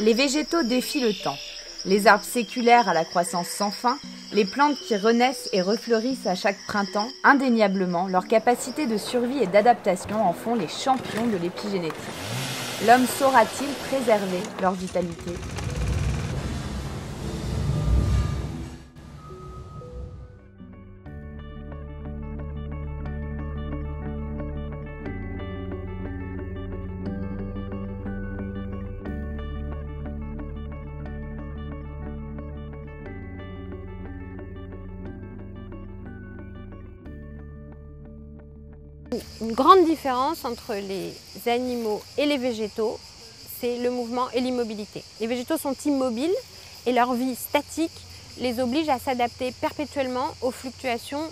Les végétaux défient le temps. Les arbres séculaires à la croissance sans fin, les plantes qui renaissent et refleurissent à chaque printemps, indéniablement, leur capacité de survie et d'adaptation en font les champions de l'épigénétique. L'homme saura-t-il préserver leur vitalité ? Une grande différence entre les animaux et les végétaux, c'est le mouvement et l'immobilité. Les végétaux sont immobiles et leur vie statique les oblige à s'adapter perpétuellement aux fluctuations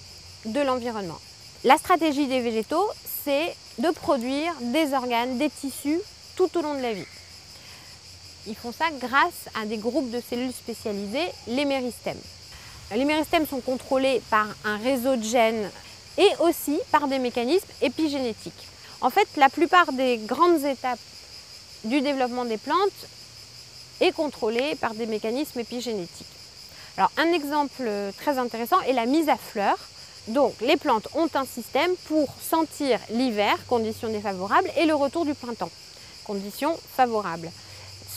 de l'environnement. La stratégie des végétaux, c'est de produire des organes, des tissus tout au long de la vie. Ils font ça grâce à des groupes de cellules spécialisées, les méristèmes. Les méristèmes sont contrôlés par un réseau de gènes et aussi par des mécanismes épigénétiques. En fait, la plupart des grandes étapes du développement des plantes est contrôlée par des mécanismes épigénétiques. Alors, un exemple très intéressant est la mise à fleur. Donc, les plantes ont un système pour sentir l'hiver, conditions défavorables, et le retour du printemps, conditions favorables.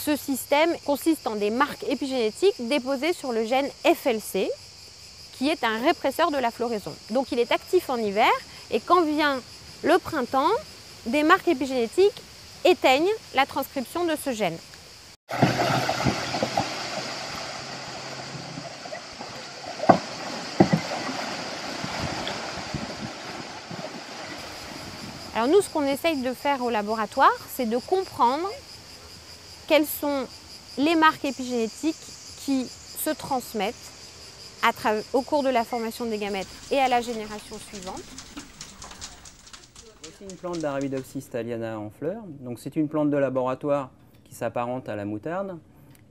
Ce système consiste en des marques épigénétiques déposées sur le gène FLC, qui est un répresseur de la floraison. Donc il est actif en hiver et quand vient le printemps, des marques épigénétiques éteignent la transcription de ce gène. Alors nous, ce qu'on essaye de faire au laboratoire, c'est de comprendre quelles sont les marques épigénétiques qui se transmettent au cours de la formation des gamètes et à la génération suivante. Voici une plante d'Arabidopsis thaliana en fleurs. Donc c'est une plante de laboratoire qui s'apparente à la moutarde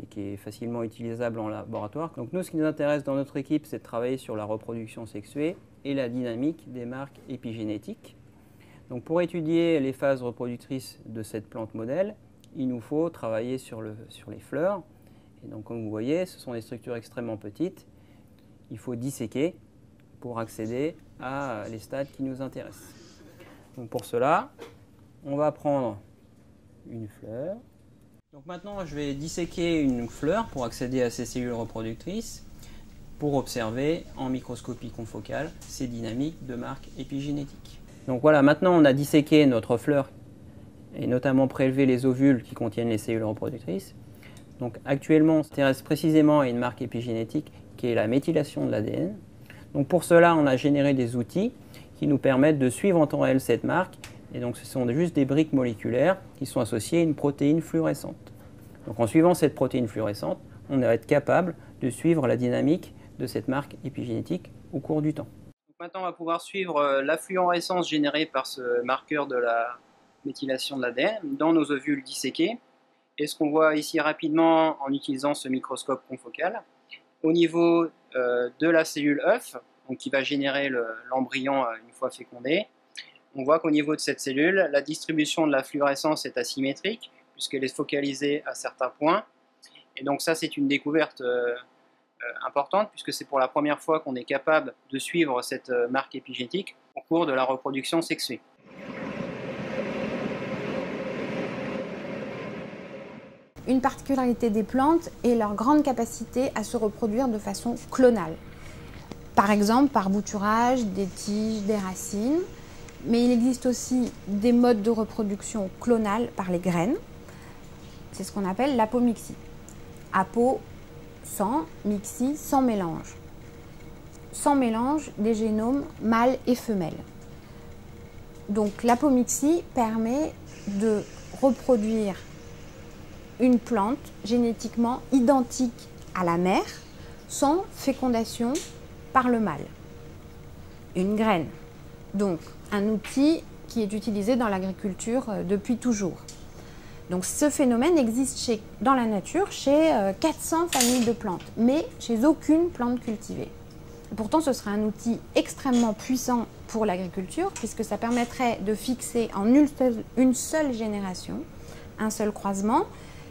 et qui est facilement utilisable en laboratoire. Donc nous, ce qui nous intéresse dans notre équipe, c'est de travailler sur la reproduction sexuée et la dynamique des marques épigénétiques. Donc pour étudier les phases reproductrices de cette plante modèle, il nous faut travailler sur les fleurs. Et donc comme vous voyez, ce sont des structures extrêmement petites. Il faut disséquer pour accéder à les stades qui nous intéressent. Donc pour cela, on va prendre une fleur. Donc maintenant, je vais disséquer une fleur pour accéder à ces cellules reproductrices pour observer en microscopie confocale ces dynamiques de marques épigénétiques. Donc voilà, maintenant on a disséqué notre fleur et notamment prélevé les ovules qui contiennent les cellules reproductrices. Donc actuellement, on s'intéresse précisément à une marque épigénétique qui est la méthylation de l'ADN. Donc pour cela, on a généré des outils qui nous permettent de suivre en temps réel cette marque. Et donc ce sont juste des briques moléculaires qui sont associées à une protéine fluorescente. Donc en suivant cette protéine fluorescente, on va être capable de suivre la dynamique de cette marque épigénétique au cours du temps. Donc maintenant, on va pouvoir suivre la fluorescence générée par ce marqueur de la méthylation de l'ADN dans nos ovules disséqués. Et ce qu'on voit ici rapidement en utilisant ce microscope confocal, au niveau de la cellule œuf, donc qui va générer l'embryon une fois fécondé, on voit qu'au niveau de cette cellule, la distribution de la fluorescence est asymétrique, puisqu'elle est focalisée à certains points. Et donc ça, c'est une découverte importante, puisque c'est pour la première fois qu'on est capable de suivre cette marque épigénétique au cours de la reproduction sexuée. Une particularité des plantes est leur grande capacité à se reproduire de façon clonale. Par exemple, par bouturage des tiges, des racines. Mais il existe aussi des modes de reproduction clonale par les graines. C'est ce qu'on appelle l'apomixie. Apo, sans, mixie, sans mélange. Sans mélange des génomes mâles et femelles. Donc l'apomixie permet de reproduire une plante génétiquement identique à la mère sans fécondation par le mâle. Une graine. Donc un outil qui est utilisé dans l'agriculture depuis toujours. Donc ce phénomène existe dans la nature chez 400 familles de plantes, mais chez aucune plante cultivée. Pourtant, ce serait un outil extrêmement puissant pour l'agriculture, puisque ça permettrait de fixer en une seule génération un seul croisement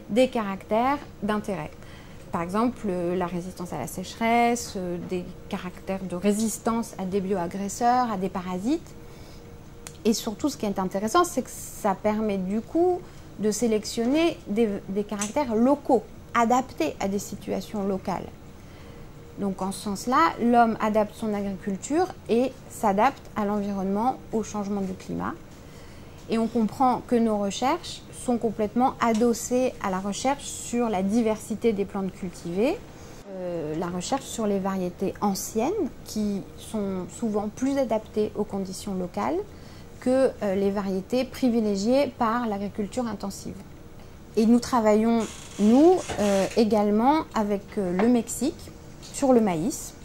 des caractères d'intérêt. Par exemple, la résistance à la sécheresse, des caractères de résistance à des bioagresseurs, à des parasites. Et surtout, ce qui est intéressant, c'est que ça permet du coup de sélectionner des caractères locaux, adaptés à des situations locales. Donc en ce sens-là, l'homme adapte son agriculture et s'adapte à l'environnement, au changement du climat. Et on comprend que nos recherches sont complètement adossées à la recherche sur la diversité des plantes cultivées, la recherche sur les variétés anciennes qui sont souvent plus adaptées aux conditions locales que les variétés privilégiées par l'agriculture intensive. Et nous travaillons, nous, également avec le Mexique sur le maïs.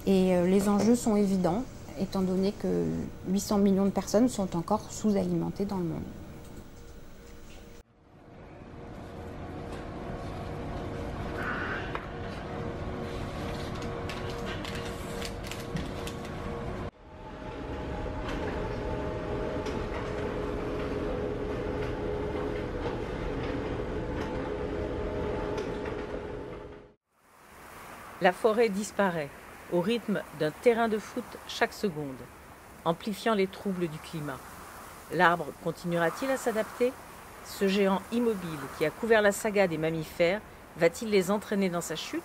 Et les enjeux sont évidents, étant donné que 800 millions de personnes sont encore sous-alimentées dans le monde. La forêt disparaît au rythme d'un terrain de foot chaque seconde, amplifiant les troubles du climat. L'arbre continuera-t-il à s'adapter? Ce géant immobile qui a couvert la saga des mammifères va-t-il les entraîner dans sa chute?